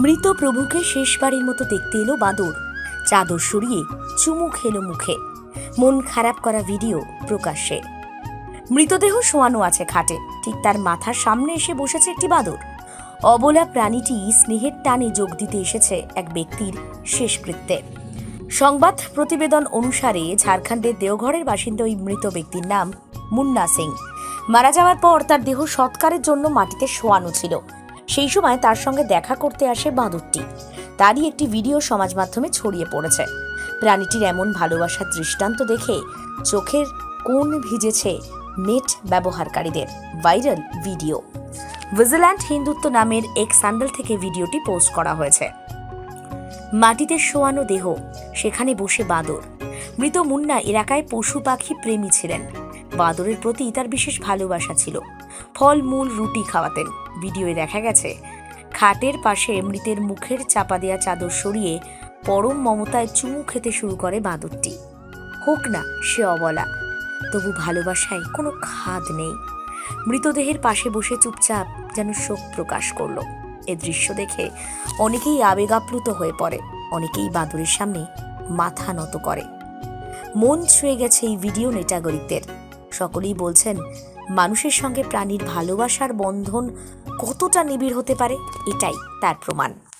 মৃত প্রভুকে শেষবারের মতো দেখতে এলো বাদর। চাদর সরিয়ে চুমু খেলো মুখে। মন খারাপ করা ভিডিও প্রকাশ্যে। মৃতদেহ শোয়ানো আছে খাটে, ঠিক তার মাথার সামনে এসে বসেছে একটি বাদর। অবলা প্রাণীটি স্নেহের টানে যোগ দিতে এসেছে এক ব্যক্তির শেষকৃত্যে। সংবাদ প্রতিবেদন অনুসারে ঝাড়খণ্ডের দেওঘরের বাসিন্দা ওই মৃত ব্যক্তির নাম মুন্না সিং। মারা যাওয়ার পর তার দেহ সৎকারের জন্য মাটিতে শোয়ানো ছিল। সেই সময় তার সঙ্গে দেখা করতে আসে বাদরটি। তারই একটি ভিডিও সমাজ মাধ্যমে ছড়িয়ে পড়েছে। প্রাণীটির এমন ভালোবাসার দৃষ্টান্ত দেখে চোখের কোণ ভিজেছে নেট ব্যবহারকারীদের। Viral video. ভিজিল্যান্ট হিন্দুত্ব নামের এক স্যান্ডেল থেকে ভিডিওটি পোস্ট করা হয়েছে। মাটিতে শোয়ানো দেহ, সেখানে বসে বাদর। মৃত মুন্না এলাকায় পশু পাখি প্রেমী ছিলেন। বাদরের প্রতি তার বিশেষ ভালোবাসা ছিল। ফল মূল রুটি খাওয়াতেন। ভিডিওয়ে দেখা গেছে খাটের পাশে মৃতের মুখের চাপা দেয়া চাদর সরিয়ে পরম মমতায় চুমু খেতে শুরু করে বাদরটি। হোক না সে অবলা, তবু ভালোবাসায় কোনো খাদ নেই। মৃতদেহের পাশে বসে চুপচাপ যেন শোক প্রকাশ করলো। এ দৃশ্য দেখে অনেকেই আবেগাপ্লুত হয়ে পড়ে, অনেকেই বাদরের সামনে মাথা নত করে। মন ছুঁয়ে গেছে এই ভিডিও নেটাগরিকদের। সকলেই বলছেন মানুষের সঙ্গে প্রাণীর ভালোবাসার বন্ধন কতটা নিবিড় হতে পারে, এটাই তার প্রমাণ।